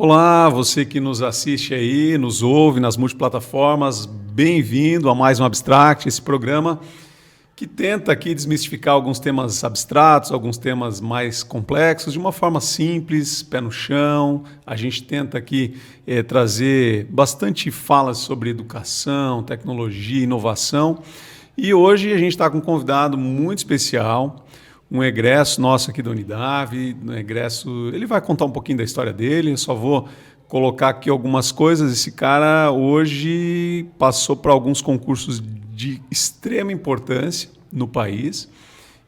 Olá, você que nos assiste aí, nos ouve nas multiplataformas, bem-vindo a mais um Abstract, esse programa que tenta aqui desmistificar alguns temas abstratos, alguns temas mais complexos, de uma forma simples, pé no chão. A gente tenta aqui trazer bastante falas sobre educação, tecnologia, inovação. E hoje a gente está com um convidado muito especial, um egresso nosso aqui da Unidade, um egresso, ele vai contar um pouquinho da história dele, eu só vou colocar aqui algumas coisas. Esse cara hoje passou por alguns concursos de extrema importância no país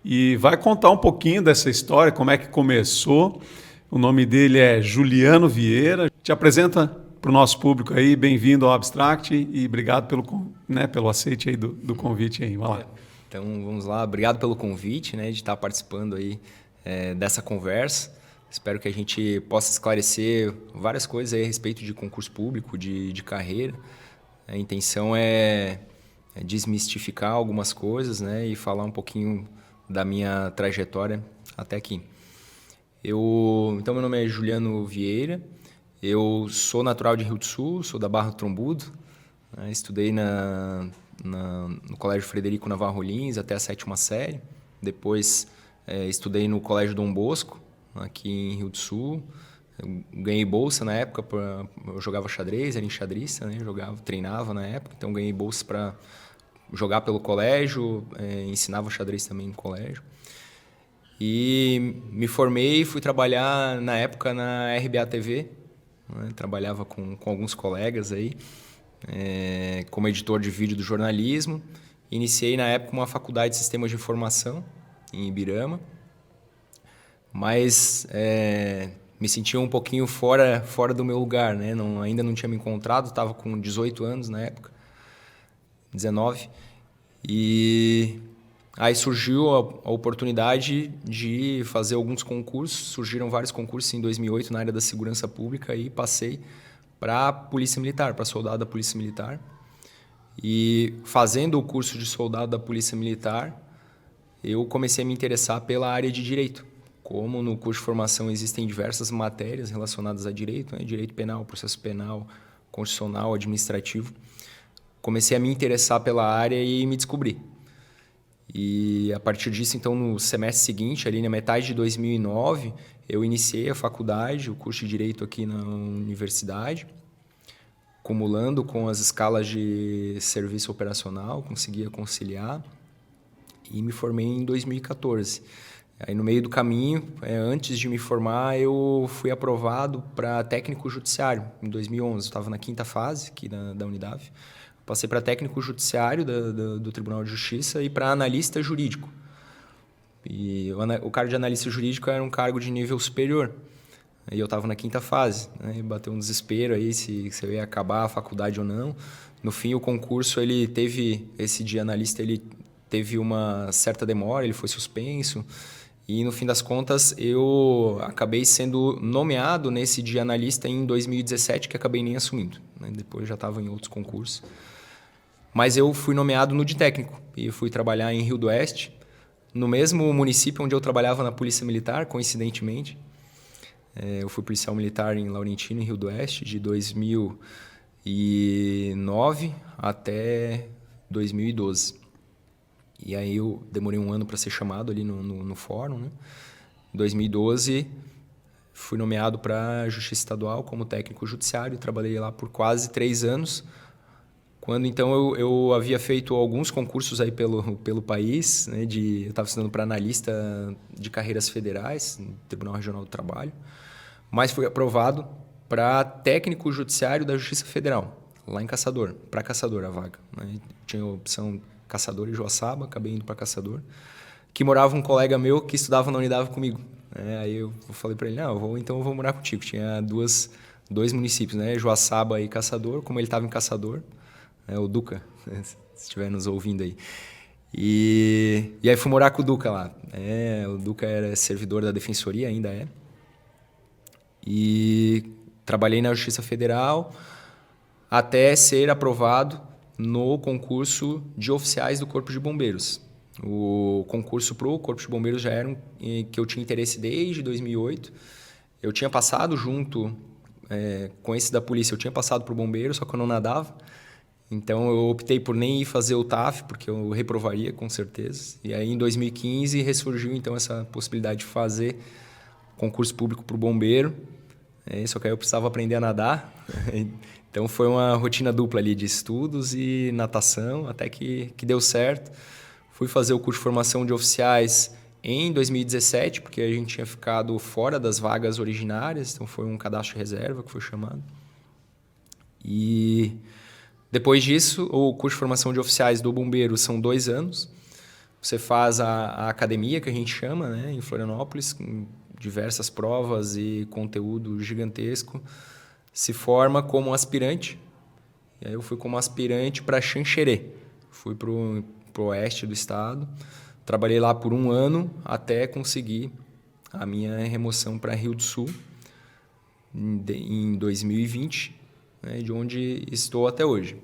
e vai contar um pouquinho dessa história, como é que começou. O nome dele é Juliano Vieira. Te apresenta para o nosso público aí, bem-vindo ao Abstract e obrigado pelo aceite aí do convite aí. Vai lá. Então, vamos lá. Obrigado pelo convite, de estar participando aí dessa conversa. Espero que a gente possa esclarecer várias coisas aí a respeito de concurso público, de carreira. A intenção é desmistificar algumas coisas, e falar um pouquinho da minha trajetória até aqui. Então, meu nome é Juliano Vieira. Eu sou natural de Rio do Sul, sou da Barra do Trombudo. Estudei no Colégio Frederico Navarro Lins até a 7ª série. Depois estudei no Colégio Dom Bosco, aqui em Rio do Sul. Eu ganhei bolsa na época, eu jogava xadrez, era enxadrista, treinava na época, então ganhei bolsa para jogar pelo colégio, ensinava xadrez também no colégio. E me formei e fui trabalhar na época na RBA TV, trabalhava com alguns colegas aí. Como editor de vídeo do jornalismo. Iniciei na época uma faculdade de sistemas de informação em Ibirama, mas me sentia um pouquinho fora do meu lugar, ainda não tinha me encontrado, estava com 18 anos na época, 19, e aí surgiu a oportunidade de fazer alguns concursos. Surgiram vários concursos em 2008 na área da segurança pública e passei para a Polícia Militar, para soldado da Polícia Militar. E fazendo o curso de soldado da Polícia Militar, eu comecei a me interessar pela área de direito. Como no curso de formação existem diversas matérias relacionadas a direito, direito penal, processo penal, constitucional, administrativo, comecei a me interessar pela área e me descobri. E a partir disso, então, no semestre seguinte, ali na metade de 2009, eu iniciei a faculdade, o curso de Direito aqui na universidade, acumulando com as escalas de serviço operacional, conseguia conciliar e me formei em 2014. Aí, no meio do caminho, antes de me formar, eu fui aprovado para técnico judiciário em 2011. Eu estava na 5ª fase aqui da Unidade. Passei para técnico judiciário do Tribunal de Justiça e para analista jurídico. E o cargo de analista jurídico era um cargo de nível superior. E eu estava na 5ª fase. E bateu um desespero aí se eu ia acabar a faculdade ou não. No fim, o concurso, esse de analista, ele teve uma certa demora, ele foi suspenso. E, no fim das contas, eu acabei sendo nomeado nesse de analista em 2017, que acabei nem assumindo. Depois já estava em outros concursos. Mas eu fui nomeado no de técnico e fui trabalhar em Rio do Oeste, no mesmo município onde eu trabalhava na Polícia Militar, coincidentemente. Eu fui policial militar em Laurentino, em Rio do Oeste, de 2009 até 2012. E aí eu demorei um ano para ser chamado ali no fórum. Em 2012, fui nomeado para a Justiça Estadual como técnico judiciário e trabalhei lá por quase 3 anos. Quando, então, eu havia feito alguns concursos aí pelo país, eu estava estudando para analista de carreiras federais, no Tribunal Regional do Trabalho, mas fui aprovado para técnico judiciário da Justiça Federal, lá em Caçador, para Caçador a vaga. Tinha a opção Caçador e Joaçaba, acabei indo para Caçador, que morava um colega meu que estudava na Unidade comigo. Aí eu falei para ele, eu vou morar contigo. Tinha dois municípios, Joaçaba e Caçador. Como ele estava em Caçador, o Duca, se estiver nos ouvindo aí. E aí fui morar com o Duca lá. O Duca era servidor da Defensoria, ainda é. E trabalhei na Justiça Federal até ser aprovado no concurso de oficiais do Corpo de Bombeiros. O concurso para o Corpo de Bombeiros já era que eu tinha interesse desde 2008. Eu tinha passado junto com esse da polícia, eu tinha passado para o bombeiro, só que eu não nadava. Então, eu optei por nem ir fazer o TAF, porque eu reprovaria, com certeza. E aí, em 2015, ressurgiu, então, essa possibilidade de fazer concurso público para o bombeiro. Só que aí eu precisava aprender a nadar. Então, foi uma rotina dupla ali de estudos e natação, até que deu certo. Fui fazer o curso de formação de oficiais em 2017, porque a gente tinha ficado fora das vagas originárias. Então, foi um cadastro de reserva que foi chamado. E depois disso, o curso de formação de oficiais do bombeiro são 2 anos. Você faz a academia, que a gente chama, né, em Florianópolis, com diversas provas e conteúdo gigantesco. Se forma como aspirante. E aí eu fui como aspirante para Xanxerê. Fui para o oeste do estado. Trabalhei lá por 1 ano até conseguir a minha remoção para Rio do Sul em 2020. De onde estou até hoje.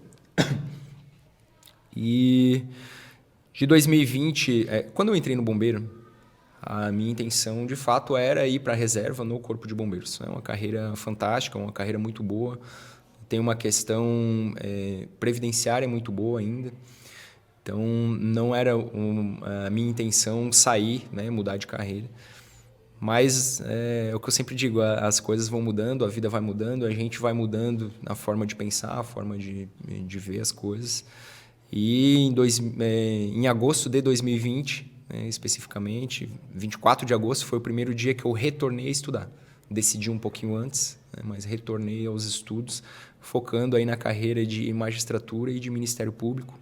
E de 2020, quando eu entrei no bombeiro, a minha intenção de fato era ir para a reserva no Corpo de Bombeiros. É uma carreira fantástica, uma carreira muito boa, tem uma questão previdenciária muito boa ainda. Então não era a minha intenção sair, né, mudar de carreira. Mas é o que eu sempre digo, as coisas vão mudando, a vida vai mudando, a gente vai mudando na forma de pensar, a forma de ver as coisas. E em agosto de 2020, especificamente, 24 de agosto, foi o primeiro dia que eu retornei a estudar. Decidi um pouquinho antes, mas retornei aos estudos, focando aí na carreira de magistratura e de Ministério Público.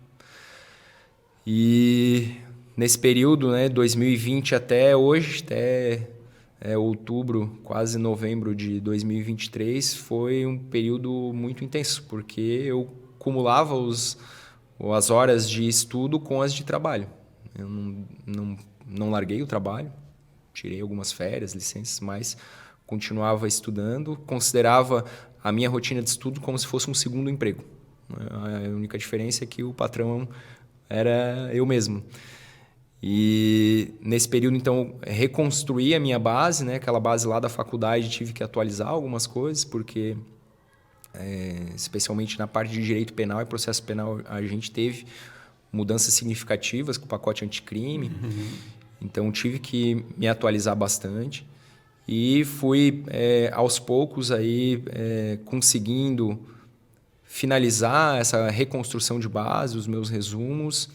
E nesse período, 2020 até hoje, até outubro, quase novembro de 2023, foi um período muito intenso, porque eu acumulava as horas de estudo com as de trabalho. Eu não larguei o trabalho, tirei algumas férias, licenças, mas continuava estudando, considerava a minha rotina de estudo como se fosse um segundo emprego. A única diferença é que o patrão era eu mesmo. E nesse período, então, reconstruí a minha base, aquela base lá da faculdade, tive que atualizar algumas coisas, porque, especialmente na parte de direito penal e processo penal, a gente teve mudanças significativas com o pacote anticrime. Uhum. Então, tive que me atualizar bastante. E fui, aos poucos, aí, conseguindo finalizar essa reconstrução de base, os meus resumos.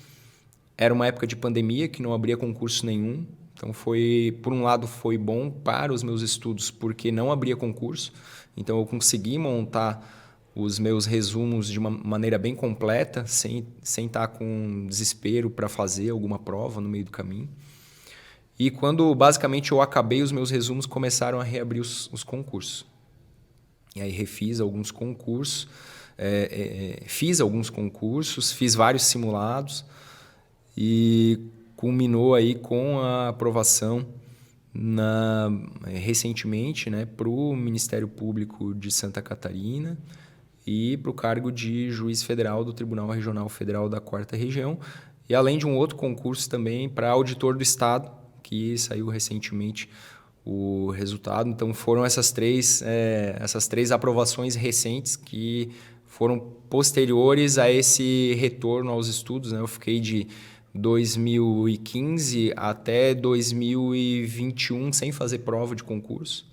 Era uma época de pandemia que não abria concurso nenhum. Então, por um lado, foi bom para os meus estudos, porque não abria concurso. Então, eu consegui montar os meus resumos de uma maneira bem completa, sem estar com desespero para fazer alguma prova no meio do caminho. E quando, basicamente, eu acabei os meus resumos, começaram a reabrir os concursos. E aí, refiz alguns concursos, fiz alguns concursos, fiz vários simulados, e culminou aí com a aprovação recentemente, para o Ministério Público de Santa Catarina e para o cargo de juiz federal do Tribunal Regional Federal da 4ª Região, e além de um outro concurso também para auditor do Estado, que saiu recentemente o resultado. Então foram essas três aprovações recentes que foram posteriores a esse retorno aos estudos. Eu fiquei de 2015 até 2021 sem fazer prova de concurso,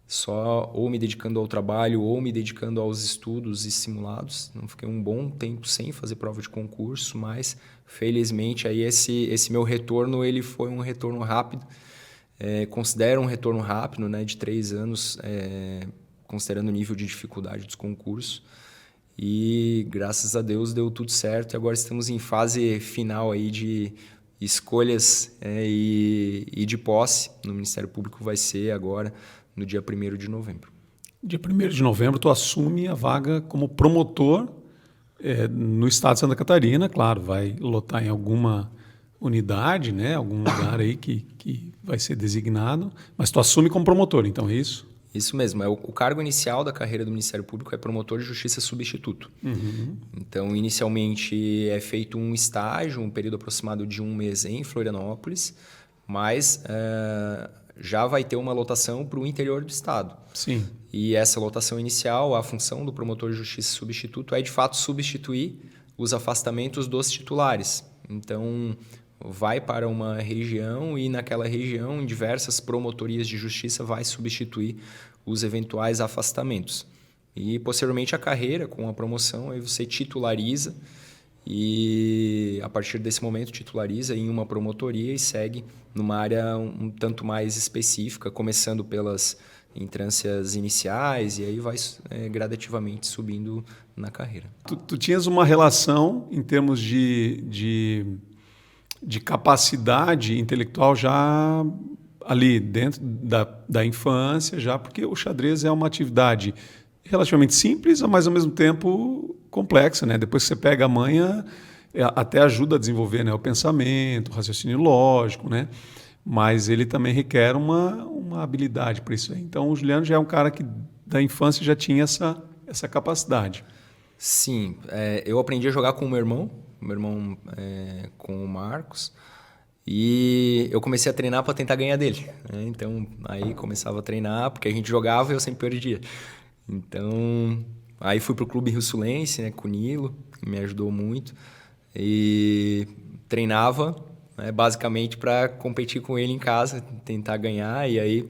só ou me dedicando ao trabalho ou me dedicando aos estudos e simulados. Não fiquei um bom tempo sem fazer prova de concurso, mas felizmente aí esse meu retorno ele foi um retorno rápido. Considero um retorno rápido, de 3 anos, considerando o nível de dificuldade dos concursos. E graças a Deus deu tudo certo, e agora estamos em fase final aí de escolhas e de posse no Ministério Público. Vai ser agora no dia 1º de novembro. Dia 1º de novembro tu assume a vaga como promotor no estado de Santa Catarina. Claro, vai lotar em alguma unidade, algum lugar aí que vai ser designado, mas tu assume como promotor, então é isso? Isso mesmo. O cargo inicial da carreira do Ministério Público é promotor de justiça substituto. Uhum. Então, inicialmente é feito um estágio, um período aproximado de 1 mês em Florianópolis, mas já vai ter uma lotação para o interior do estado. Sim. E essa lotação inicial, a função do promotor de justiça substituto é, de fato, substituir os afastamentos dos titulares. Então, vai para uma região e, naquela região, em diversas promotorias de justiça, vai substituir os eventuais afastamentos. E, posteriormente, a carreira, com a promoção, aí você titulariza e, a partir desse momento, titulariza em uma promotoria e segue numa área um tanto mais específica, começando pelas entrâncias iniciais e aí vai gradativamente subindo na carreira. Tu tinhas uma relação em termos de capacidade intelectual já ali dentro da infância, já porque o xadrez é uma atividade relativamente simples, mas ao mesmo tempo complexa, né? Depois que você pega a manha, até ajuda a desenvolver, né, o pensamento, o raciocínio lógico, né? Mas ele também requer uma habilidade para isso aí. Então, o Juliano já é um cara que da infância já tinha essa capacidade. Sim, eu aprendi a jogar com o meu irmão com o Marcos, e eu comecei a treinar para tentar ganhar dele, né? Então, aí começava a treinar, porque a gente jogava e eu sempre perdia. Então, aí fui para o Clube Rio-Sulense, né, com o Nilo, que me ajudou muito, e treinava, né, basicamente para competir com ele em casa, tentar ganhar, e aí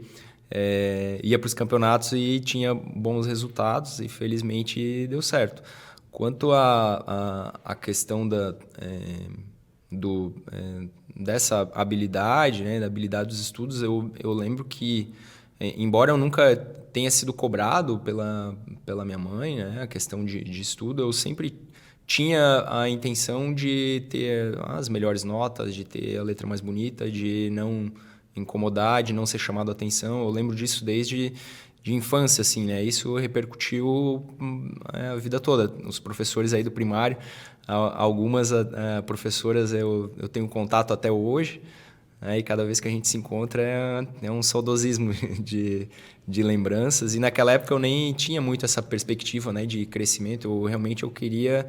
ia para os campeonatos e tinha bons resultados, e felizmente deu certo. Quanto à questão dessa habilidade, né, da habilidade dos estudos, eu lembro que, embora eu nunca tenha sido cobrado pela minha mãe, né, a questão de estudo, eu sempre tinha a intenção de ter as melhores notas, de ter a letra mais bonita, de não incomodar, de não ser chamado a atenção. Eu lembro disso desde de infância, assim, né? Isso repercutiu a vida toda. Os professores aí do primário, algumas professoras eu tenho contato até hoje, né? E cada vez que a gente se encontra é um saudosismo de lembranças. E naquela época eu nem tinha muito essa perspectiva, né, de crescimento. Eu queria...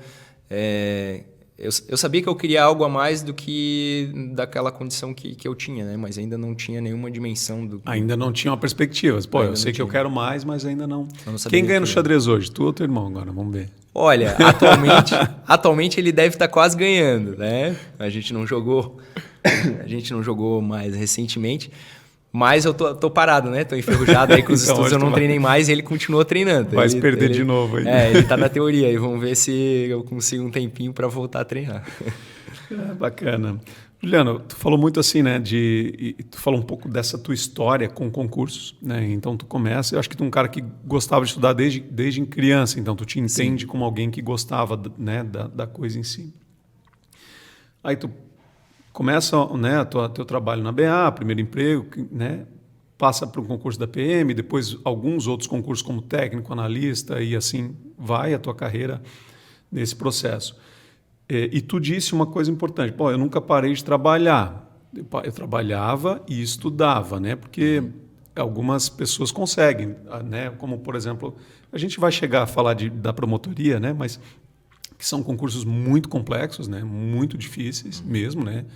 Eu sabia que eu queria algo a mais do que daquela condição que eu tinha, né? Mas ainda não tinha nenhuma dimensão do... Ainda não tinha uma perspectiva. Pô, eu sei que eu quero mais, mas ainda não. Quem ganha no xadrez hoje? Tu ou teu irmão agora? Vamos ver. Olha, atualmente ele deve estar quase ganhando, né? A gente não jogou mais recentemente, mas eu tô parado, né? Tô enferrujado aí com os Então, estudos, eu não treinei mais e ele continua treinando. Vai se perder de novo aí. Ele tá na teoria aí, vamos ver se eu consigo um tempinho para voltar a treinar. Bacana. Juliano, tu falou muito assim, né? Tu falou um pouco dessa tua história com concursos, né? Então tu começa, eu acho que tu é um cara que gostava de estudar desde criança, então tu te entende Sim. como alguém que gostava, né, da coisa em si. Aí tu começa, né, teu trabalho na BA, primeiro emprego, né, passa para um concurso da PM, depois alguns outros concursos como técnico, analista, e assim vai a tua carreira nesse processo. E tu disse uma coisa importante, pô, eu nunca parei de trabalhar. Eu trabalhava e estudava, né, porque algumas pessoas conseguem, né, como, por exemplo, a gente vai chegar a falar da promotoria, né, mas que são concursos muito complexos, né, muito difíceis mesmo, né,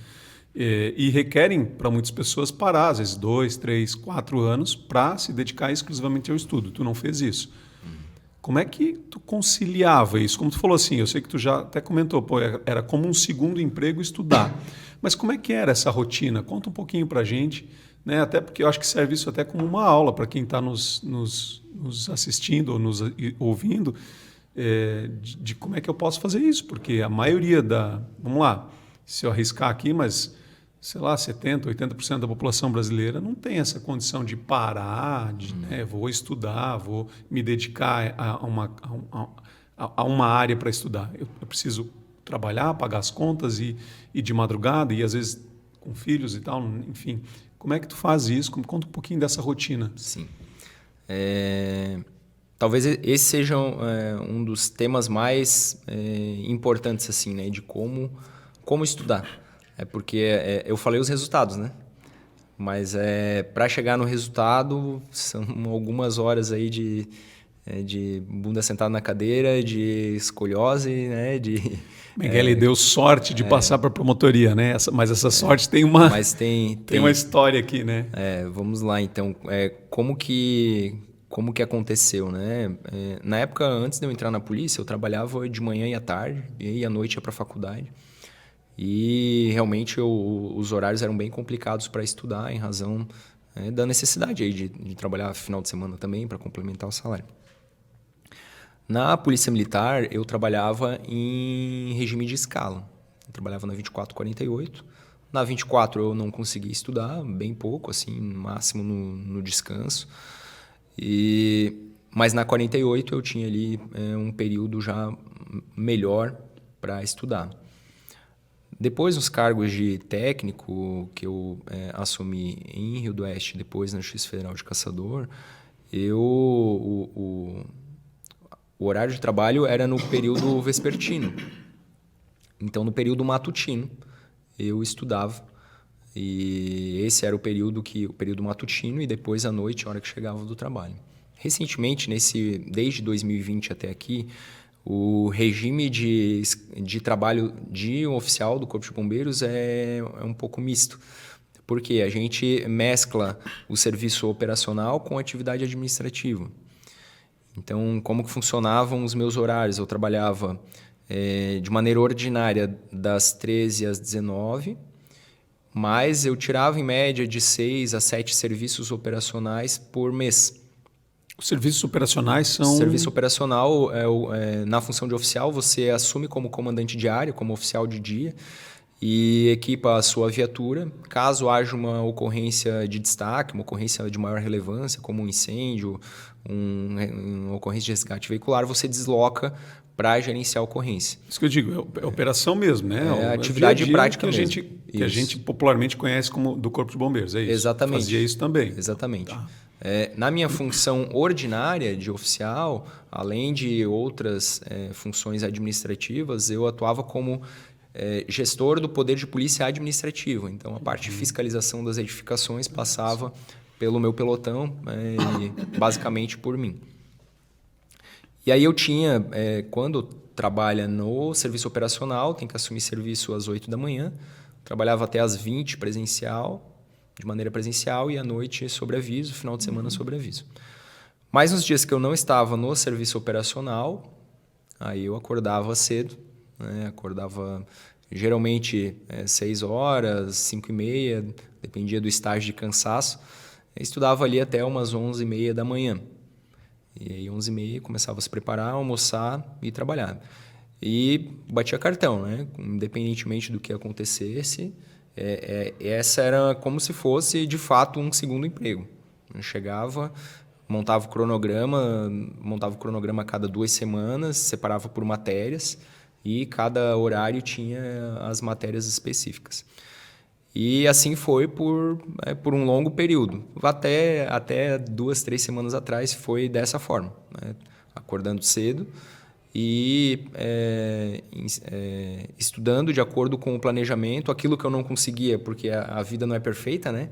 e requerem para muitas pessoas parar, às vezes 2, 3, 4 anos para se dedicar exclusivamente ao estudo. Tu não fez isso. Como é que tu conciliava isso? Como tu falou assim, eu sei que tu já até comentou, pô, era como um segundo emprego estudar. Mas como é que era essa rotina? Conta um pouquinho para a gente, né? Até porque eu acho que serve isso até como uma aula para quem está nos assistindo ou nos ouvindo, de como é que eu posso fazer isso. Porque a maioria vamos lá, se eu arriscar aqui, mas, sei lá, 70%, 80% da população brasileira não tem essa condição de parar, né, vou estudar, vou me dedicar a uma área para estudar. Eu preciso trabalhar, pagar as contas e de madrugada, e às vezes com filhos e tal, enfim. Como é que tu faz isso? Conta um pouquinho dessa rotina. Sim. Talvez esse seja um dos temas mais importantes, assim, né, de como estudar. Porque eu falei os resultados, né? Mas para chegar no resultado são algumas horas aí de bunda sentada na cadeira, de escoliose, né? Miguel deu sorte de passar para a promotoria, né? Mas essa sorte tem uma, mas tem uma história aqui, né? Vamos lá, então. Como que aconteceu, né? Na época, antes de eu entrar na polícia, eu trabalhava de manhã e à tarde, e à noite ia para a faculdade. E realmente os horários eram bem complicados para estudar, em razão da necessidade aí de trabalhar final de semana também para complementar o salário. Na Polícia Militar, eu trabalhava em regime de escala. Eu trabalhava na 24/48. Na 24 eu não conseguia estudar, bem pouco, assim, no máximo no descanso. Mas na 48 eu tinha ali um período já melhor para estudar. Depois, nos cargos de técnico que eu assumi em Rio do Oeste, depois na Justiça Federal de Caçador, o horário de trabalho era no período vespertino. Então, no período matutino, eu estudava. E esse era o período matutino, e depois à noite, a hora que chegava do trabalho. Recentemente, desde 2020 até aqui, o regime de trabalho de um oficial do Corpo de Bombeiros é um pouco misto, porque a gente mescla o serviço operacional com a atividade administrativa. Então, como que funcionavam os meus horários? Eu trabalhava de maneira ordinária das 13 às 19, mas eu tirava em média de 6 a 7 serviços operacionais por mês. Os serviços operacionais são... Serviço operacional, na função de oficial, você assume como comandante de área, como oficial de dia, e equipa a sua viatura. Caso haja uma ocorrência de destaque, uma ocorrência de maior relevância, como um incêndio, uma ocorrência de resgate veicular, você desloca para gerenciar a ocorrência. Isso que eu digo, é operação mesmo, né? É atividade prática que a gente popularmente conhece como do Corpo de Bombeiros, é isso? Exatamente. Fazia isso também. Exatamente. Tá. Na minha função ordinária de oficial, além de outras funções administrativas, eu atuava como gestor do poder de polícia administrativo. Então, a parte de fiscalização das edificações passava pelo meu pelotão, basicamente por mim. E aí eu tinha, quando trabalha no serviço operacional, tem que assumir serviço às 8 da manhã, trabalhava até às 20 de maneira presencial, e à noite sobre aviso, final de semana sobre aviso. Mas nos dias que eu não estava no serviço operacional, aí eu acordava cedo, né? Acordava geralmente 6 horas, 5h30, dependia do estágio de cansaço. Eu estudava ali até umas 11h30 da manhã. E aí 11h30 começava a se preparar, almoçar e trabalhar. E batia cartão, né? Independentemente do que acontecesse, essa era como se fosse, de fato, um segundo emprego. Eu chegava, montava o cronograma a cada 2 semanas, separava por matérias, e cada horário tinha as matérias específicas. E assim foi por um longo período. Até 2, 3 semanas atrás foi dessa forma, né? Acordando cedo e estudando de acordo com o planejamento, aquilo que eu não conseguia, porque a vida não é perfeita, né?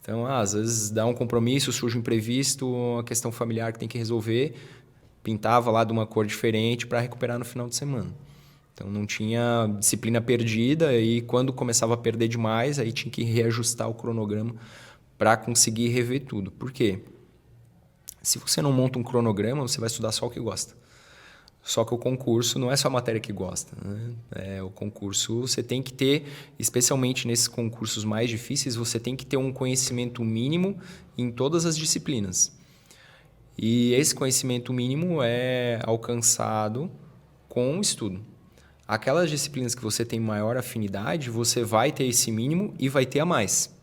Então, às vezes dá um compromisso, surge um imprevisto, uma questão familiar que tem que resolver, pintava lá de uma cor diferente para recuperar no final de semana. Então, não tinha disciplina perdida, e quando começava a perder demais, aí tinha que reajustar o cronograma para conseguir rever tudo. Por quê? Se você não monta um cronograma, você vai estudar só o que gosta. Só que o concurso não é só a matéria que gosta, né? O concurso você tem que ter, especialmente nesses concursos mais difíceis, você tem que ter um conhecimento mínimo em todas as disciplinas. E esse conhecimento mínimo é alcançado com o estudo. Aquelas disciplinas que você tem maior afinidade, você vai ter esse mínimo e vai ter a mais.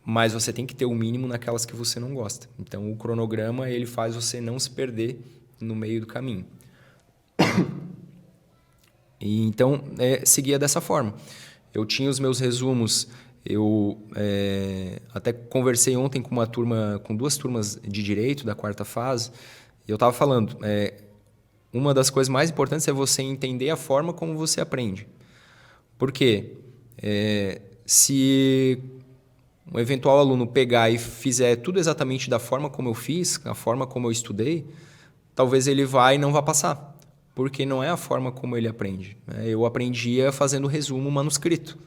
Mas você tem que ter o mínimo naquelas que você não gosta. Então, o cronograma ele faz você não se perder no meio do caminho. E, então, seguia dessa forma. Eu tinha os meus resumos. Eu até conversei ontem com 2 turmas de direito da 4ª fase. E eu estava falando... uma das coisas mais importantes é você entender a forma como você aprende. Por quê? Se um eventual aluno pegar e fizer tudo exatamente da forma como eu fiz, da forma como eu estudei, talvez ele vá e não vá passar, porque não é a forma como ele aprende. Eu aprendia fazendo resumo manuscrito.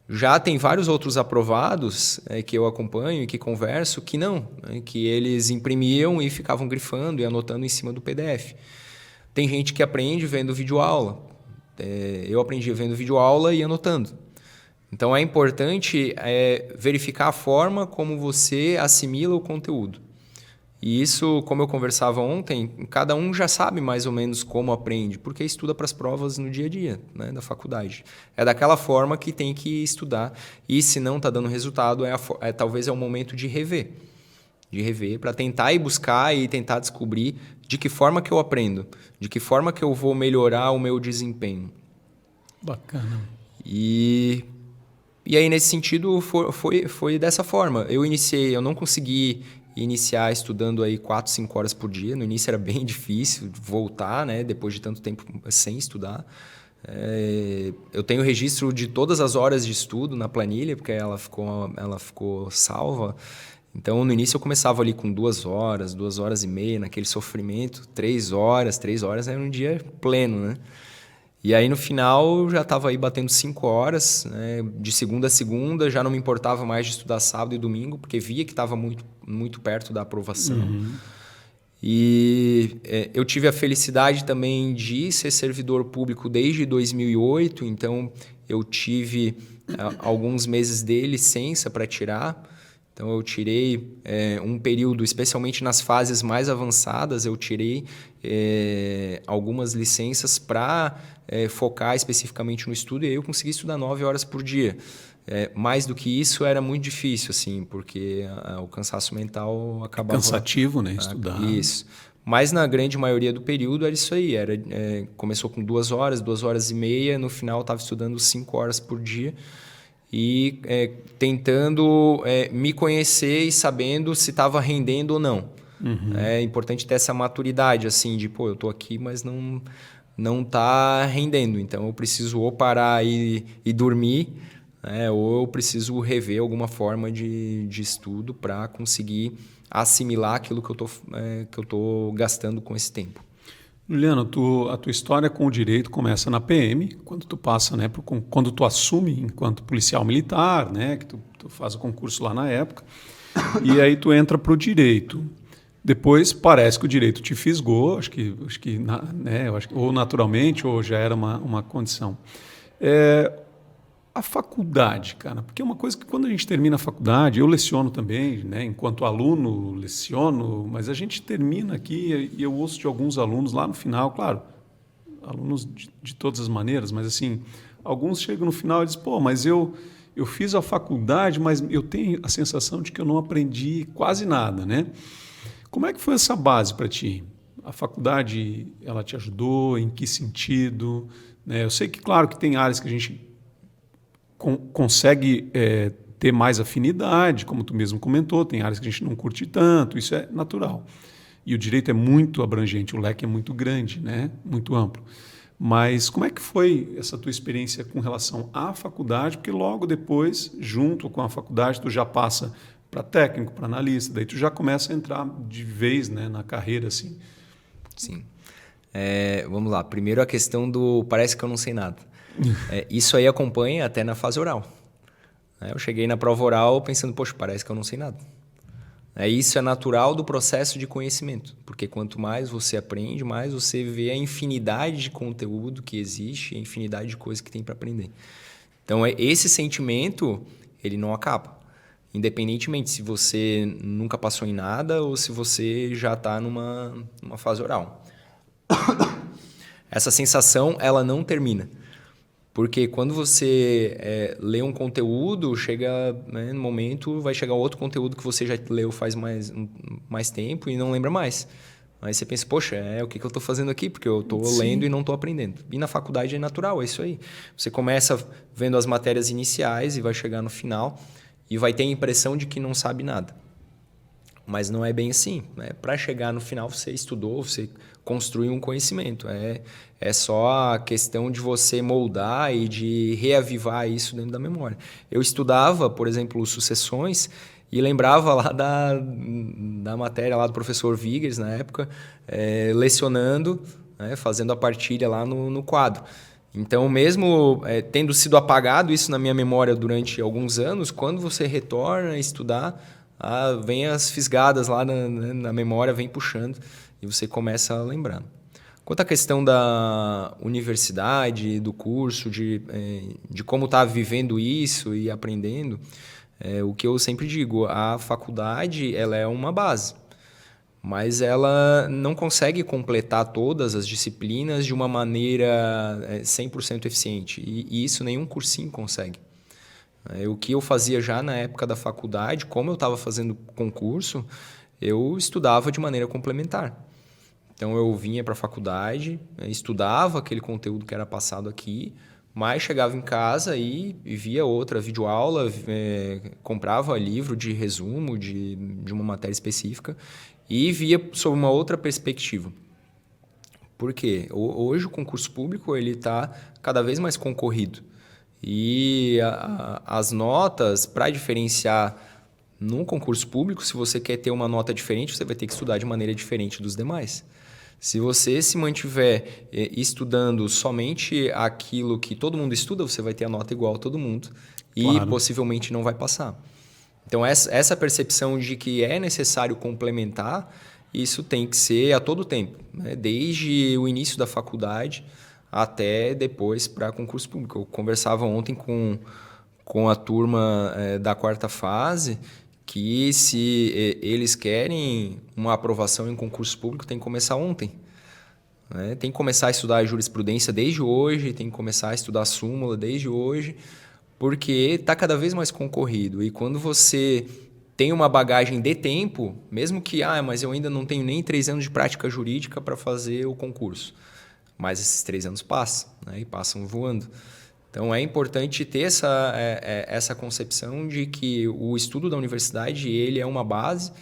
Já tem vários outros aprovados que eu acompanho e que converso que não, que eles imprimiam e ficavam grifando e anotando em cima do PDF. Tem gente que aprende vendo videoaula. Eu aprendi vendo videoaula e anotando. Então é importante verificar a forma como você assimila o conteúdo. E isso, como eu conversava ontem, cada um já sabe mais ou menos como aprende, porque estuda para as provas no dia a dia, né, da faculdade. É daquela forma que tem que estudar. E se não está dando resultado, talvez é o momento de rever. De rever para tentar ir buscar e tentar descobrir de que forma que eu aprendo, de que forma que eu vou melhorar o meu desempenho. Bacana. E aí, nesse sentido, foi dessa forma. Eu não consegui iniciar estudando aí 4, 5 horas por dia. No início era bem difícil voltar, né? Depois de tanto tempo sem estudar. Eu tenho registro de todas as horas de estudo na planilha, porque ela ficou salva. Então, no início eu começava ali com 2 horas, 2 horas e meia, naquele sofrimento. 3 horas era um dia pleno, né? E aí, no final, eu já estava aí batendo 5 horas, né? De segunda a segunda, já não me importava mais de estudar sábado e domingo, porque via que estava muito, muito perto da aprovação. Uhum. E eu tive a felicidade também de ser servidor público desde 2008, então eu tive alguns meses de licença para tirar. Então, eu tirei um período, especialmente nas fases mais avançadas, eu tirei algumas licenças para focar especificamente no estudo, e aí eu consegui estudar 9 horas por dia. Mais do que isso era muito difícil, assim, porque o cansaço mental acabava... Cansativo, né? Estudar. Isso. Mas na grande maioria do período era isso aí. Começou com 2 horas, 2 horas e meia, no final eu estava estudando 5 horas por dia. E tentando me conhecer e sabendo se estava rendendo ou não. Uhum. É importante ter essa maturidade, assim, de, eu estou aqui, mas não está rendendo. Então, eu preciso ou parar e dormir, ou eu preciso rever alguma forma de estudo para conseguir assimilar aquilo que eu tô gastando com esse tempo. Juliano, a tua história com o direito começa na PM, quando tu passa, né, quando tu assume enquanto policial militar, né, que tu faz o concurso lá na época, e aí tu entra para o direito. Depois parece que o direito te fisgou, acho que ou naturalmente ou já era uma condição. A faculdade, cara, porque é uma coisa que quando a gente termina a faculdade, eu leciono também, né, enquanto aluno leciono, mas a gente termina aqui e eu ouço de alguns alunos lá no final, claro, alunos de todas as maneiras, mas assim, alguns chegam no final e dizem, mas eu fiz a faculdade, mas eu tenho a sensação de que eu não aprendi quase nada, né? Como é que foi essa base para ti? A faculdade, ela te ajudou? Em que sentido? Né? Eu sei que, claro, que tem áreas que a gente consegue ter mais afinidade, como tu mesmo comentou, tem áreas que a gente não curte tanto, isso é natural. E o direito é muito abrangente, o leque é muito grande, né? Muito amplo. Mas como é que foi essa tua experiência com relação à faculdade? Porque logo depois, junto com a faculdade, tu já passa para técnico, para analista, daí tu já começa a entrar de vez, né, na carreira, assim. Sim. Vamos lá. Primeiro a questão do parece que eu não sei nada. Isso aí acompanha até na fase oral. Eu cheguei na prova oral pensando, parece que eu não sei nada. Isso é natural do processo de conhecimento, porque quanto mais você aprende, mais você vê a infinidade de conteúdo que existe, a infinidade de coisas que tem para aprender. Então, esse sentimento, ele não acaba. Independentemente se você nunca passou em nada ou se você já está numa fase oral. Essa sensação, ela não termina. Porque quando você lê um conteúdo, chega, né, no momento, vai chegar outro conteúdo que você já leu faz mais tempo e não lembra mais. Aí você pensa, o que eu estou fazendo aqui? Porque eu estou lendo e não estou aprendendo. E na faculdade é natural, é isso aí. Você começa vendo as matérias iniciais e vai chegar no final e vai ter a impressão de que não sabe nada. Mas não é bem assim, né? Para chegar no final, você estudou, você construiu um conhecimento. É só a questão de você moldar e de reavivar isso dentro da memória. Eu estudava, por exemplo, sucessões e lembrava lá da matéria lá do professor Vigers, na época, lecionando, né? Fazendo a partilha lá no quadro. Então, mesmo tendo sido apagado isso na minha memória durante alguns anos, quando você retorna a estudar, vem as fisgadas lá na memória, vem puxando e você começa a lembrar. Quanto à questão da universidade, do curso, de como está vivendo isso e aprendendo, o que eu sempre digo, a faculdade ela é uma base, mas ela não consegue completar todas as disciplinas de uma maneira 100% eficiente. E isso nenhum cursinho consegue. O que eu fazia já na época da faculdade, como eu estava fazendo concurso, eu estudava de maneira complementar. Então, eu vinha para a faculdade, estudava aquele conteúdo que era passado aqui, mas chegava em casa e via outra videoaula, comprava livro de resumo de uma matéria específica e via sob uma outra perspectiva. Por quê? Hoje o concurso público está cada vez mais concorrido. E as notas, para diferenciar num concurso público, se você quer ter uma nota diferente, você vai ter que estudar de maneira diferente dos demais. Se você se mantiver estudando somente aquilo que todo mundo estuda, você vai ter a nota igual a todo mundo e possivelmente não vai passar. Então, essa percepção de que é necessário complementar, isso tem que ser a todo tempo, né? Desde o início da faculdade até depois para concurso público. Eu conversava ontem com a turma da quarta fase que se eles querem uma aprovação em concurso público, tem que começar ontem. Né? Tem que começar a estudar a jurisprudência desde hoje, tem que começar a estudar a súmula desde hoje, porque está cada vez mais concorrido. E quando você tem uma bagagem de tempo, mesmo que, mas eu ainda não tenho nem 3 anos de prática jurídica para fazer o concurso. Mas esses 3 anos passam, né? E passam voando. Então, é importante ter essa concepção de que o estudo da universidade ele é uma base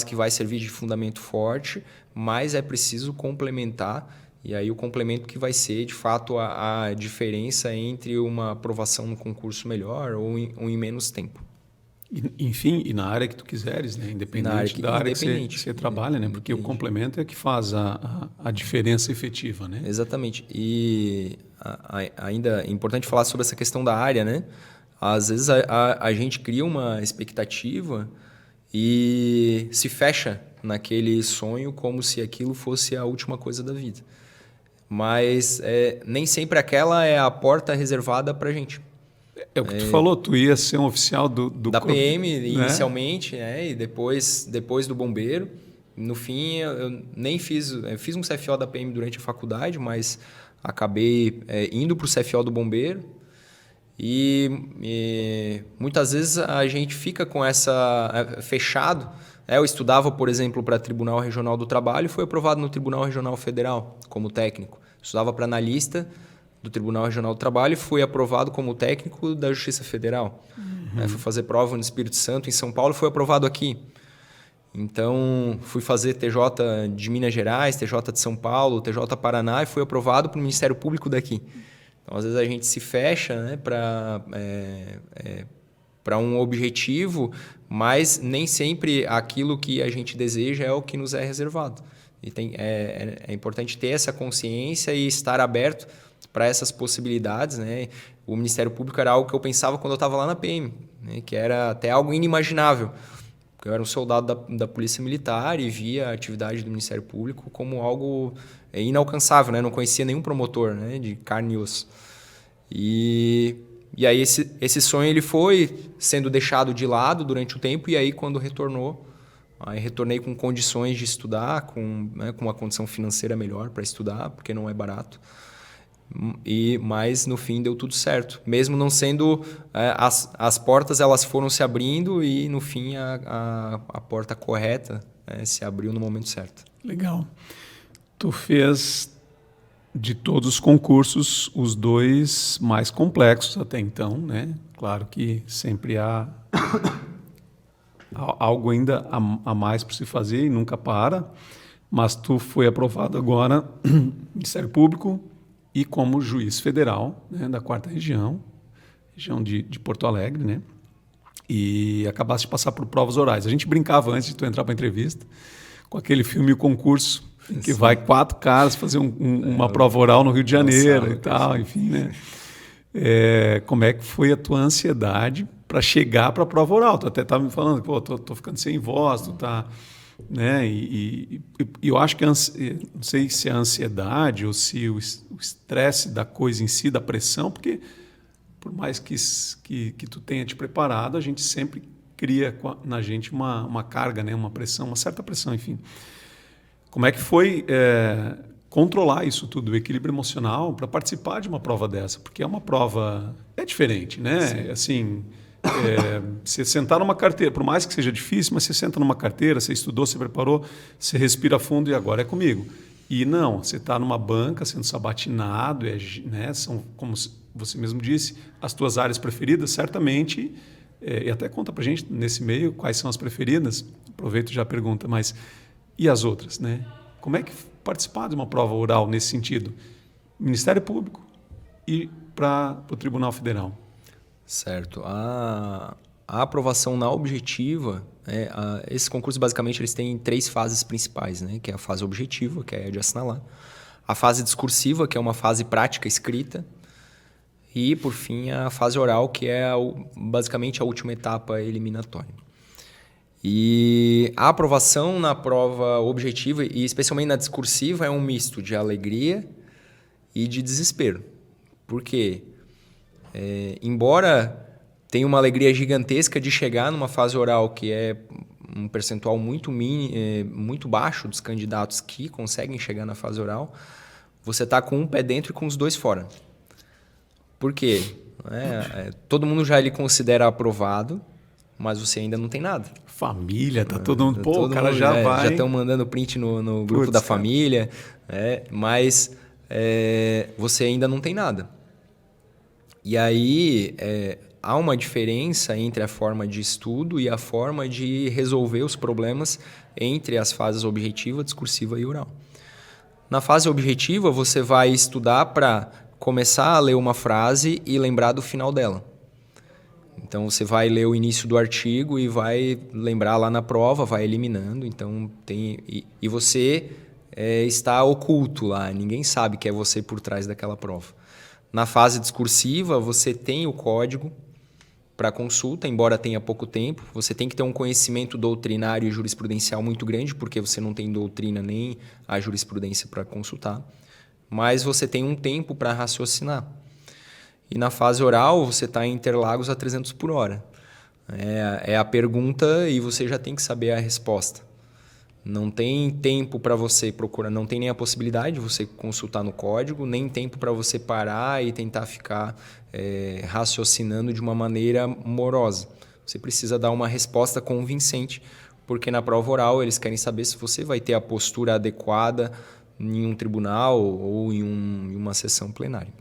que vai servir de fundamento forte, mas é preciso complementar, e aí o complemento que vai ser, de fato, a diferença entre uma aprovação no concurso melhor ou em menos tempo. Enfim, e na área que tu quiseres, né? Independente da área que você trabalha, né? Porque o complemento é que faz a diferença efetiva, né? Exatamente. E ainda é importante falar sobre essa questão da área, né? Às vezes a gente cria uma expectativa e se fecha naquele sonho como se aquilo fosse a última coisa da vida. Mas nem sempre aquela é a porta reservada para a gente. É o que tu falou, tu ia ser um oficial da PM inicialmente, né? E depois do bombeiro. No fim, eu nem fiz um CFO da PM durante a faculdade, mas acabei indo para o CFO do bombeiro. E muitas vezes a gente fica com essa fechado. Eu estudava, por exemplo, para Tribunal Regional do Trabalho e fui aprovado no Tribunal Regional Federal como técnico. Estudava para analista do Tribunal Regional do Trabalho e fui aprovado como técnico da Justiça Federal. Fui fazer prova no Espírito Santo, em São Paulo, e fui aprovado aqui. Então, fui fazer TJ de Minas Gerais, TJ de São Paulo, TJ Paraná e fui aprovado para o Ministério Público daqui. Então, às vezes a gente se fecha, né, para um objetivo, mas nem sempre aquilo que a gente deseja é o que nos é reservado. E é importante ter essa consciência e estar aberto para essas possibilidades, né? O Ministério Público era algo que eu pensava quando eu estava lá na PM, né? Que era até algo inimaginável. Eu era um soldado da Polícia Militar e via a atividade do Ministério Público como algo inalcançável, né? Não conhecia nenhum promotor, né, de carne e osso. E aí esse sonho ele foi sendo deixado de lado durante o tempo, e aí quando retornou, retornei com condições de estudar, com uma condição financeira melhor para estudar, porque não é barato. Mas no fim deu tudo certo, mesmo não sendo as portas, elas foram se abrindo e no fim a porta correta se abriu no momento certo. Legal. Tu fez de todos os concursos os 2 mais complexos até então, né? Claro que sempre há algo ainda a mais para se fazer e nunca para, mas tu foi aprovado agora no Ministério Público e como juiz federal, né, da 4ª região de Porto Alegre, né? E acabaste de passar por provas orais. A gente brincava antes de tu entrar para a entrevista com aquele filme O Concurso, em que vai 4 caras fazer uma prova oral no Rio de Janeiro e tal, enfim, né? Como é que foi a tua ansiedade para chegar para a prova oral? Tu até estava me falando, pô, tô ficando sem voz, tu tá, né? E eu acho que não sei se é a ansiedade ou se o estresse da coisa em si, da pressão, porque por mais que tu tenha te preparado, a gente sempre cria na gente uma carga, né? Uma pressão, uma certa pressão, enfim. Como é que foi controlar isso tudo, o equilíbrio emocional, para participar de uma prova dessa? Porque é uma prova... É diferente, né? Sim. Assim, você sentar numa carteira, por mais que seja difícil, mas você senta numa carteira, você estudou, você preparou, você respira fundo e agora é comigo. E não, você está numa banca sendo sabatinado, né? São, como você mesmo disse, as tuas áreas preferidas, certamente, e até conta para a gente nesse meio quais são as preferidas, aproveito e já pergunta, mas e as outras, né? Como é que participar de uma prova oral nesse sentido? Ministério Público e para o Tribunal Federal. Certo. A aprovação na objetiva, esses concursos basicamente eles têm 3 fases principais, né? Que é a fase objetiva, que é a de assinalar, a fase discursiva, que é uma fase prática escrita, e, por fim, a fase oral, que é basicamente a última etapa eliminatória. E a aprovação na prova objetiva, e especialmente na discursiva, é um misto de alegria e de desespero. Por quê? Embora tenha uma alegria gigantesca de chegar numa fase oral, que é um percentual muito baixo dos candidatos que conseguem chegar na fase oral, você está com um pé dentro e com os 2 fora. Por quê? Todo mundo já lhe considera aprovado, mas você ainda não tem nada. Família, tá todo mundo... Pô, o cara já vai... Já estão mandando print no grupo da família, mas você ainda não tem nada. E aí há uma diferença entre a forma de estudo e a forma de resolver os problemas entre as fases objetiva, discursiva e oral. Na fase objetiva, você vai estudar para começar a ler uma frase e lembrar do final dela. Então, você vai ler o início do artigo e vai lembrar lá na prova, vai eliminando. Então, e você está oculto lá, ninguém sabe que é você por trás daquela prova. Na fase discursiva, você tem o código para consulta, embora tenha pouco tempo. Você tem que ter um conhecimento doutrinário e jurisprudencial muito grande, porque você não tem doutrina nem a jurisprudência para consultar. Mas você tem um tempo para raciocinar. E na fase oral, você está em Interlagos a 300 por hora. É a pergunta e você já tem que saber a resposta. Não tem tempo para você procurar, não tem nem a possibilidade de você consultar no código, nem tempo para você parar e tentar ficar raciocinando de uma maneira morosa. Você precisa dar uma resposta convincente, porque na prova oral eles querem saber se você vai ter a postura adequada em um tribunal ou em uma sessão plenária.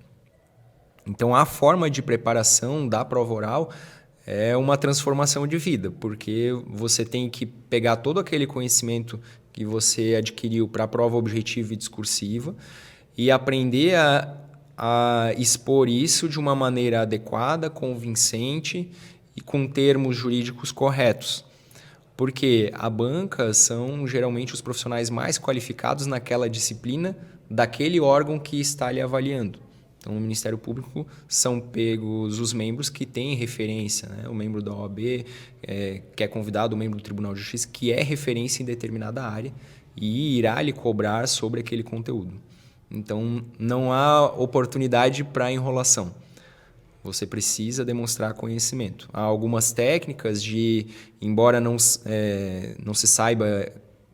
Então, a forma de preparação da prova oral é uma transformação de vida, porque você tem que pegar todo aquele conhecimento que você adquiriu para a prova objetiva e discursiva e aprender a expor isso de uma maneira adequada, convincente e com termos jurídicos corretos. Porque a banca são geralmente os profissionais mais qualificados naquela disciplina daquele órgão que está lhe avaliando. Então, no Ministério Público são pegos os membros que têm referência, né? O membro da OAB, que é convidado, o membro do Tribunal de Justiça, que é referência em determinada área e irá lhe cobrar sobre aquele conteúdo. Então, não há oportunidade para enrolação. Você precisa demonstrar conhecimento. Há algumas técnicas embora não se saiba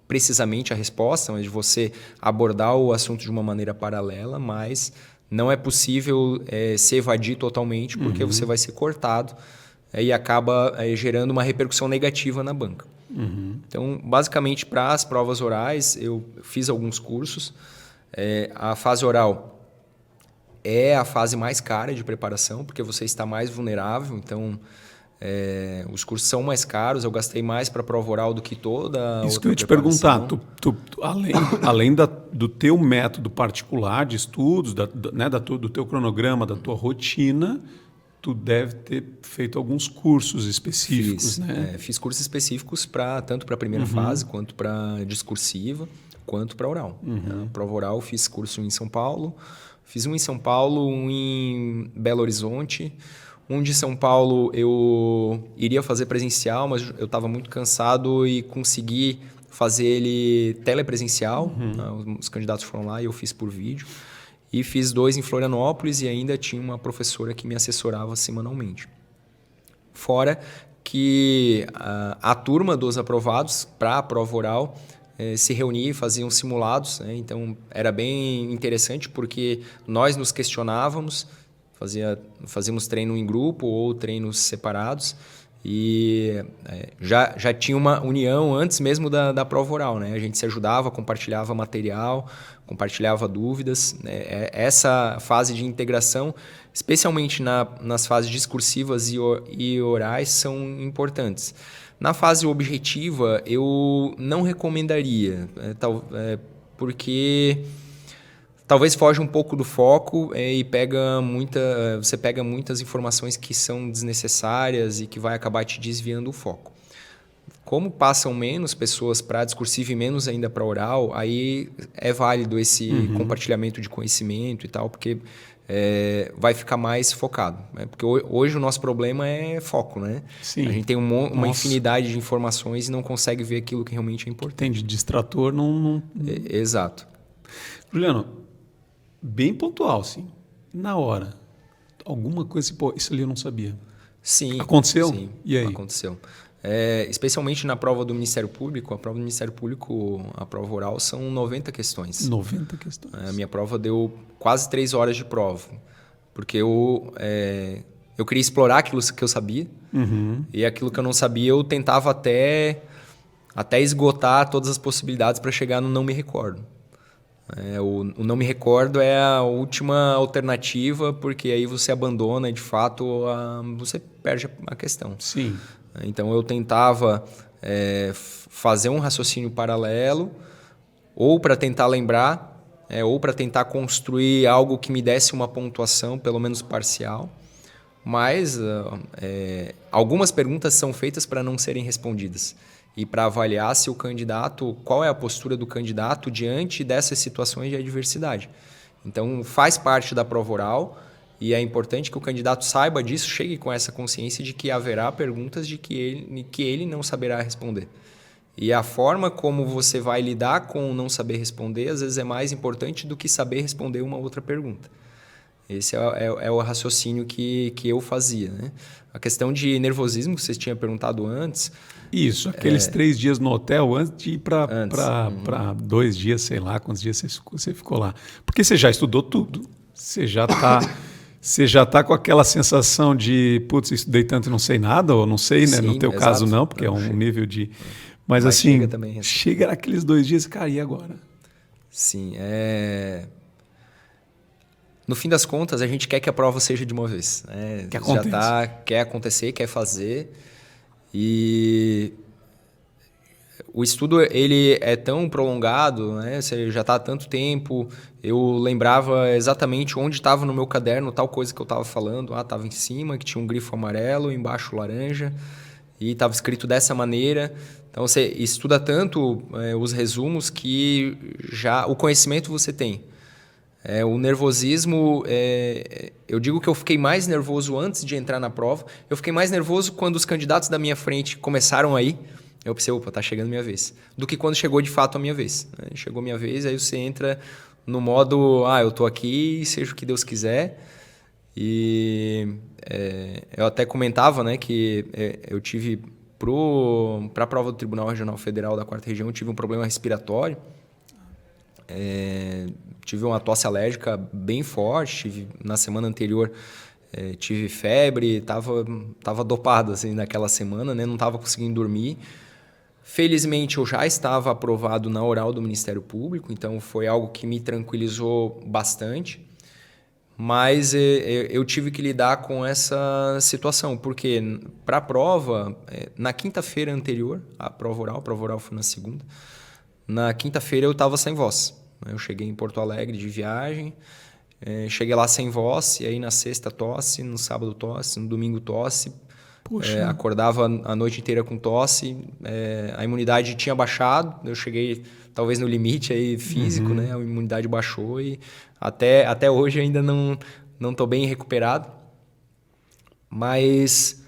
precisamente a resposta, mas de você abordar o assunto de uma maneira paralela, mas não é possível se evadir totalmente, porque você vai ser cortado e acaba gerando uma repercussão negativa na banca. Então, basicamente, para as provas orais, eu fiz alguns cursos. A fase oral é a fase mais cara de preparação, porque você está mais vulnerável. Então, Os cursos são mais caros, eu gastei mais para a prova oral do que toda a Isso outra que eu ia te perguntar, preparação. além do teu método particular de estudos, né, do teu cronograma, da tua rotina, tu deve ter feito alguns cursos específicos, né? Fiz cursos específicos tanto para a primeira fase, quanto para discursiva, quanto para oral. A prova oral fiz curso em São Paulo, fiz um em São Paulo, um em Belo Horizonte. Um de São Paulo eu iria fazer presencial, mas eu estava muito cansado e consegui fazer ele telepresencial. Os candidatos foram lá e eu fiz por vídeo. E fiz 2 em Florianópolis e ainda tinha uma professora que me assessorava semanalmente. Fora que a turma dos aprovados para a prova oral se reunia e faziam simulados. Né? Então, era bem interessante porque nós nos questionávamos, fazíamos treino em grupo ou treinos separados e já tinha uma união antes mesmo da prova oral. Né? A gente se ajudava, compartilhava material, compartilhava dúvidas. Né? Essa fase de integração, especialmente nas fases discursivas e orais, são importantes. Na fase objetiva, eu não recomendaria, porque talvez foge um pouco do foco e você pega muitas informações que são desnecessárias e que vai acabar te desviando o foco. Como passam menos pessoas para discursivo e menos ainda para oral, aí é válido esse compartilhamento de conhecimento e tal, porque vai ficar mais focado. Né? Porque hoje o nosso problema é foco, né? Sim. A gente tem uma infinidade de informações e não consegue ver aquilo que realmente é importante. Tem de distrator, não... Exato. Juliano, bem pontual, sim. Na hora, alguma coisa assim, pô, isso ali eu não sabia. Sim. Aconteceu? Sim, E aí? aconteceu. Especialmente na prova do Ministério Público, a prova do Ministério Público, a prova oral, são 90 questões. 90 questões. A minha prova deu quase 3 horas de prova, porque eu queria explorar aquilo que eu sabia, e aquilo que eu não sabia eu tentava até esgotar todas as possibilidades para chegar no não me recordo. O não me recordo é a última alternativa, porque aí você abandona, de fato, você perde a questão. Sim. Então, eu tentava fazer um raciocínio paralelo, ou para tentar lembrar, ou para tentar construir algo que me desse uma pontuação, pelo menos parcial. Mas algumas perguntas são feitas para não serem respondidas. E para avaliar se o candidato, qual é a postura do candidato diante dessas situações de adversidade. Então, faz parte da prova oral e é importante que o candidato saiba disso, chegue com essa consciência de que haverá perguntas de que ele não saberá responder. E a forma como você vai lidar com o não saber responder, às vezes é mais importante do que saber responder uma outra pergunta. Esse é o raciocínio que eu fazia. Né? A questão de nervosismo que vocês tinham perguntado antes... Isso, aqueles 3 dias no hotel antes de ir para 2 dias, sei lá quantos dias você ficou lá. Porque você já estudou tudo. Você já está com aquela sensação de, putz, estudei tanto e não sei nada, ou não sei, né? Sim, No teu exato. caso não, porque Não, é um chega. nível de... Mas assim, chega naqueles 2 dias, cara, e agora? Sim, No fim das contas, a gente quer que a prova seja de uma vez. Né? Quer acontecer, quer fazer. E o estudo ele é tão prolongado, né? Você já está há tanto tempo. Eu lembrava exatamente onde estava no meu caderno tal coisa que eu estava falando. Estava em cima, que tinha um grifo amarelo, embaixo laranja, e estava escrito dessa maneira. Então, você estuda tanto os resumos que já o conhecimento você tem. O nervosismo, eu digo que eu fiquei mais nervoso antes de entrar na prova. Eu fiquei mais nervoso quando os candidatos da minha frente começaram aí. Eu pensei, opa, tá chegando a minha vez. Do que quando chegou de fato a minha vez. Chegou a minha vez, aí você entra no modo, eu tô aqui, seja o que Deus quiser. E eu até comentava, né, que eu tive, para a prova do Tribunal Regional Federal da 4ª Região, eu tive um problema respiratório. Tive uma tosse alérgica bem forte, na semana anterior tive febre, estava dopado assim, naquela semana, né? Não estava conseguindo dormir. Felizmente, eu já estava aprovado na oral do Ministério Público, então foi algo que me tranquilizou bastante. Mas eu tive que lidar com essa situação, porque para a prova, na quinta-feira anterior, a prova oral foi na segunda, na quinta-feira eu estava sem voz. Eu cheguei em Porto Alegre de viagem, cheguei lá sem voz, e aí na sexta tosse, no sábado tosse, no domingo tosse. Acordava a noite inteira com tosse, a imunidade tinha baixado, eu cheguei talvez no limite aí físico, né? A imunidade baixou e até hoje ainda não estou bem recuperado. Mas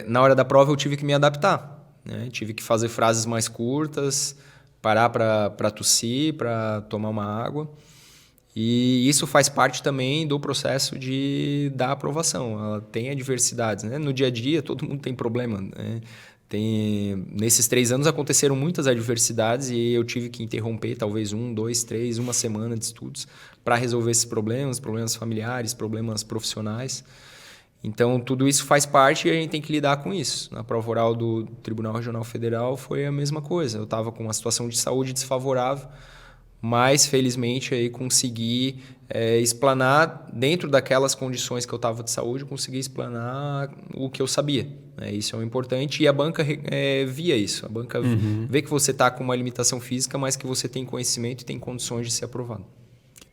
na hora da prova eu tive que me adaptar, né? Tive que fazer frases mais curtas, parar para tossir, para tomar uma água. E isso faz parte também do processo da aprovação. Ela tem adversidades, né? No dia a dia, todo mundo tem problema, né? Nesses 3 anos aconteceram muitas adversidades e eu tive que interromper talvez 1, 2, 3, uma semana de estudos para resolver esses problemas familiares, problemas profissionais. Então, tudo isso faz parte e a gente tem que lidar com isso. Na prova oral do Tribunal Regional Federal foi a mesma coisa. Eu estava com uma situação de saúde desfavorável, mas felizmente aí consegui explanar, dentro daquelas condições que eu estava de saúde, consegui explanar o que eu sabia. Isso é o importante e a banca via isso. A banca vê que você está com uma limitação física, mas que você tem conhecimento e tem condições de ser aprovado.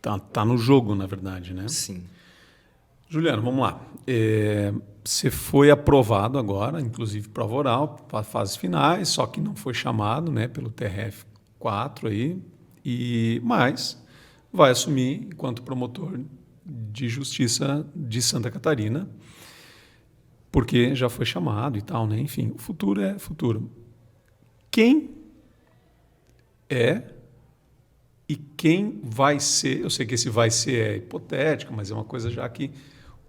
Tá no jogo, na verdade, né? Sim. Juliano, vamos lá. Você foi aprovado agora, inclusive prova oral, para fases finais, só que não foi chamado, né, pelo TRF4 aí. Mas vai assumir enquanto promotor de justiça de Santa Catarina, porque já foi chamado e tal, né? Enfim, o futuro é futuro. Quem é e quem vai ser, eu sei que esse vai ser é hipotético, mas é uma coisa já que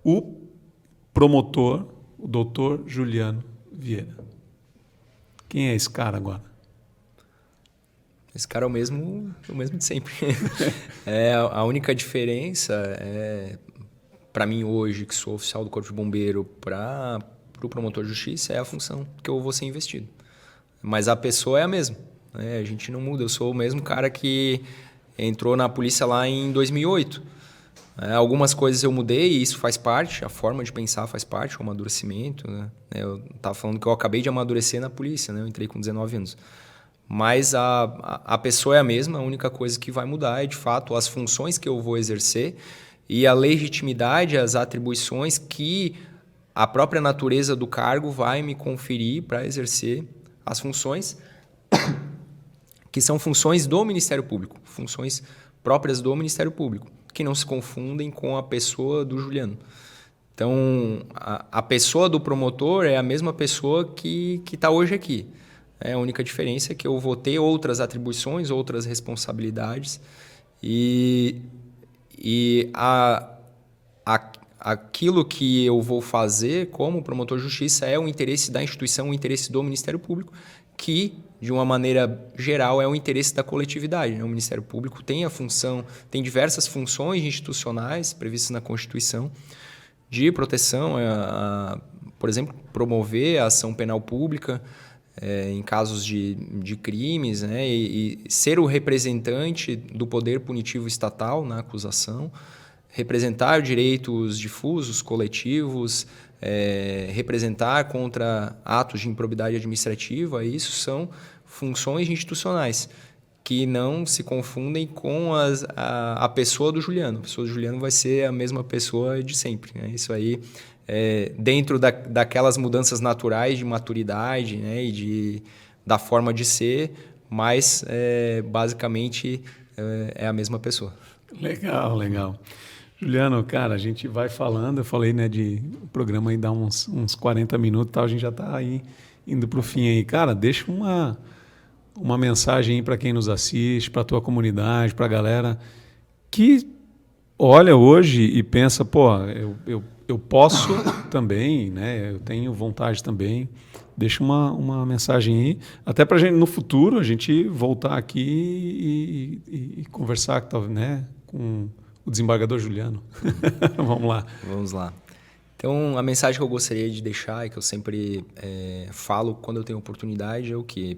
o promotor, o doutor Juliano Vieira. Quem é esse cara agora? Esse cara é o mesmo de sempre. A única diferença para mim hoje, que sou oficial do Corpo de Bombeiro, para o promotor de justiça, é a função que eu vou ser investido. Mas a pessoa é a mesma, né? A gente não muda. Eu sou o mesmo cara que entrou na polícia lá em 2008. Algumas coisas eu mudei e isso faz parte, a forma de pensar faz parte, o amadurecimento, né? Eu estava falando que eu acabei de amadurecer na polícia, né? Eu entrei com 19 anos. Mas a pessoa é a mesma, a única coisa que vai mudar é, de fato, as funções que eu vou exercer e a legitimidade, as atribuições que a própria natureza do cargo vai me conferir para exercer as funções que são funções do Ministério Público, funções próprias do Ministério Público, que não se confundem com a pessoa do Juliano. Então, a pessoa do promotor é a mesma pessoa que está hoje aqui. A única diferença é que eu vou ter outras atribuições, outras responsabilidades e aquilo que eu vou fazer como promotor de justiça é o interesse da instituição, o interesse do Ministério Público, que, de uma maneira geral, é o interesse da coletividade, né? O Ministério Público tem tem diversas funções institucionais previstas na Constituição de proteção, por exemplo, promover a ação penal pública, em casos de crimes, né? E ser o representante do poder punitivo estatal na acusação, representar direitos difusos, coletivos, representar contra atos de improbidade administrativa. Isso são funções institucionais que não se confundem com a pessoa do Juliano. A pessoa do Juliano vai ser a mesma pessoa de sempre, né? Isso aí dentro daquelas mudanças naturais de maturidade, né, e da forma de ser, mas basicamente é a mesma pessoa. Legal, legal. Juliano, cara, a gente vai falando, eu falei, né, o programa aí dá uns 40 minutos e tal, a gente já está aí indo para o fim aí. Cara, deixa uma mensagem aí para quem nos assiste, para a tua comunidade, para a galera que olha hoje e pensa, pô, eu posso também, né? Eu tenho vontade também. Deixa uma mensagem aí, até para a gente no futuro a gente voltar aqui e conversar, né, com o desembargador Juliano. Vamos lá. Vamos lá. Então, a mensagem que eu gostaria de deixar e que eu sempre falo quando eu tenho oportunidade é o quê?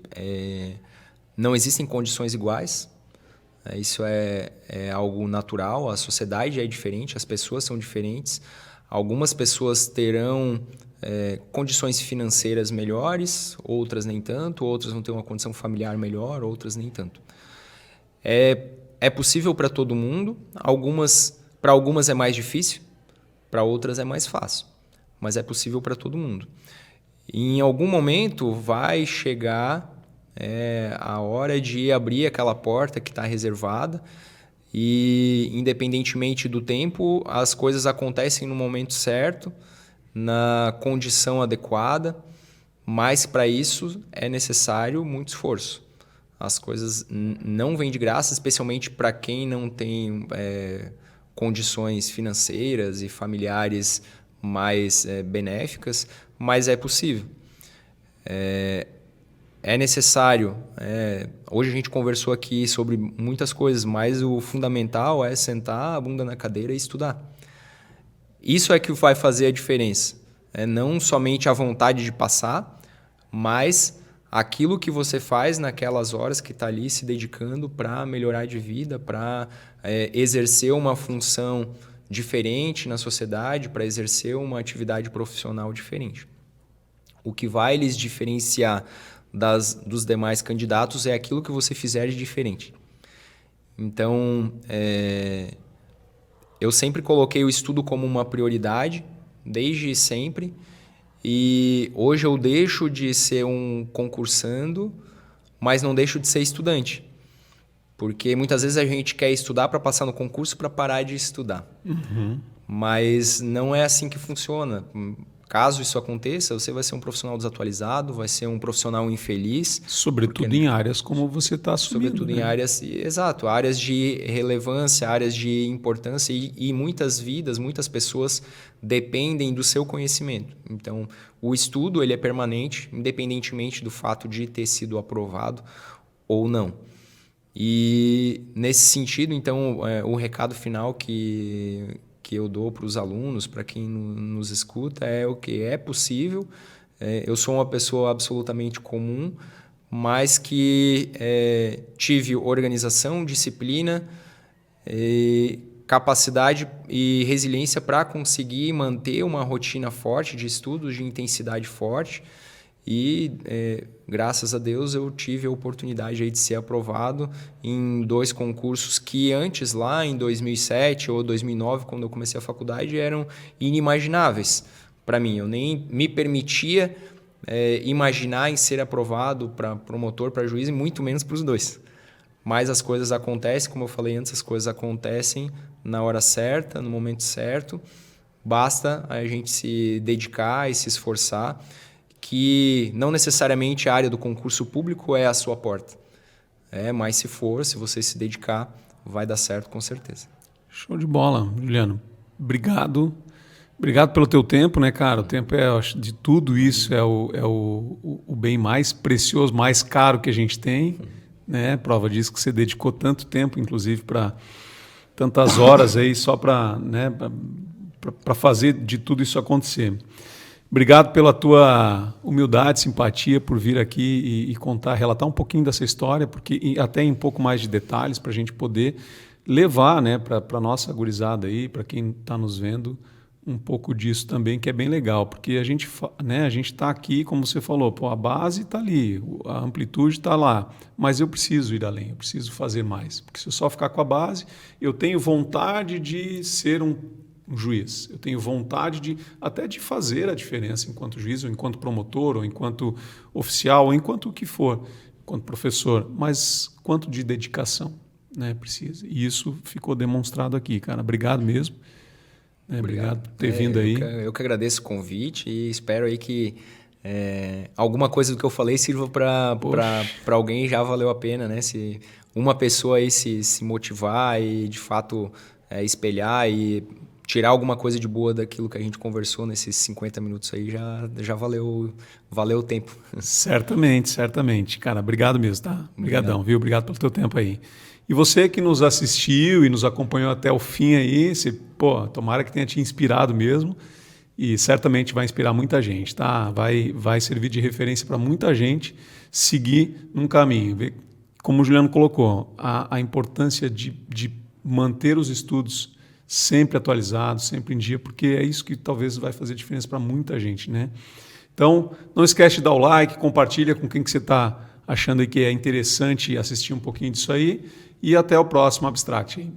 Não existem condições iguais. Isso é algo natural, a sociedade é diferente, as pessoas são diferentes. Algumas pessoas terão condições financeiras melhores, outras nem tanto, outras vão ter uma condição familiar melhor, outras nem tanto. É possível para todo mundo, para algumas é mais difícil, para outras é mais fácil, mas é possível para todo mundo. E em algum momento vai chegar a hora de abrir aquela porta que está reservada e, independentemente do tempo, as coisas acontecem no momento certo, na condição adequada, mas para isso é necessário muito esforço. As coisas não vêm de graça, especialmente para quem não tem condições financeiras e familiares mais benéficas, mas é possível. É necessário. Hoje a gente conversou aqui sobre muitas coisas, mas o fundamental é sentar a bunda na cadeira e estudar. Isso é que vai fazer a diferença. Não somente a vontade de passar, mas aquilo que você faz naquelas horas que está ali se dedicando para melhorar de vida, para exercer uma função diferente na sociedade, para exercer uma atividade profissional diferente. O que vai lhes diferenciar dos demais candidatos é aquilo que você fizer de diferente. Então, eu sempre coloquei o estudo como uma prioridade, desde sempre, e hoje eu deixo de ser um concursando, mas não deixo de ser estudante. Porque muitas vezes a gente quer estudar para passar no concurso para parar de estudar. Uhum. Mas não é assim que funciona. Caso isso aconteça, você vai ser um profissional desatualizado, vai ser um profissional infeliz. Sobretudo em áreas como você está assumindo. Sobretudo em áreas, exato, áreas de relevância, áreas de importância e muitas vidas, muitas pessoas dependem do seu conhecimento. Então, o estudo ele é permanente, independentemente do fato de ter sido aprovado ou não. E nesse sentido, então, o recado final que eu dou para os alunos, para quem nos escuta, é o que é possível. Eu sou uma pessoa absolutamente comum, mas que tive organização, disciplina, capacidade e resiliência para conseguir manter uma rotina forte de estudos, de intensidade forte. E, graças a Deus, eu tive a oportunidade aí de ser aprovado em 2 concursos que antes, lá em 2007 ou 2009, quando eu comecei a faculdade, eram inimagináveis para mim. Eu nem me permitia imaginar em ser aprovado para promotor, para juiz, e muito menos para os 2. Mas as coisas acontecem, como eu falei antes, as coisas acontecem na hora certa, no momento certo. Basta a gente se dedicar e se esforçar, que não necessariamente a área do concurso público é a sua porta. Mas se você se dedicar, vai dar certo com certeza. Show de bola, Juliano. Obrigado. Obrigado pelo teu tempo, né, cara? O tempo acho, de tudo isso é o bem mais precioso, mais caro que a gente tem, né? Prova disso que você dedicou tanto tempo, inclusive, para tantas horas aí só para, né, para fazer de tudo isso acontecer. Obrigado pela tua humildade, simpatia, por vir aqui e contar, relatar um pouquinho dessa história, porque até em um pouco mais de detalhes, para a gente poder levar, né, para a nossa gurizada aí, para quem está nos vendo, um pouco disso também, que é bem legal, porque a gente está aqui, como você falou, a base está ali, a amplitude está lá, mas eu preciso ir além, eu preciso fazer mais, porque se eu só ficar com a base, eu tenho vontade de ser um juiz, eu tenho vontade até de fazer a diferença enquanto juiz, ou enquanto promotor, ou enquanto oficial, ou enquanto o que for, enquanto professor, mas quanto de dedicação, né, precisa. E isso ficou demonstrado aqui, cara. Obrigado mesmo. Obrigado por ter vindo aí. Eu que agradeço o convite e espero aí que alguma coisa do que eu falei sirva para alguém, já valeu a pena, né? Se uma pessoa aí se motivar e de fato espelhar e tirar alguma coisa de boa daquilo que a gente conversou nesses 50 minutos aí, já valeu o tempo. Certamente, certamente. Cara, obrigado mesmo, tá? Obrigadão, viu? Obrigado pelo teu tempo aí. E você que nos assistiu e nos acompanhou até o fim aí, tomara que tenha te inspirado mesmo e certamente vai inspirar muita gente, tá? Vai servir de referência para muita gente seguir num caminho, ver como o Juliano colocou, a importância de manter os estudos sempre atualizados, sempre em dia, porque é isso que talvez vai fazer diferença para muita gente, né? Então, não esquece de dar o like, compartilha com quem que você está achando aí que é interessante assistir um pouquinho disso aí, e até o próximo Abstract.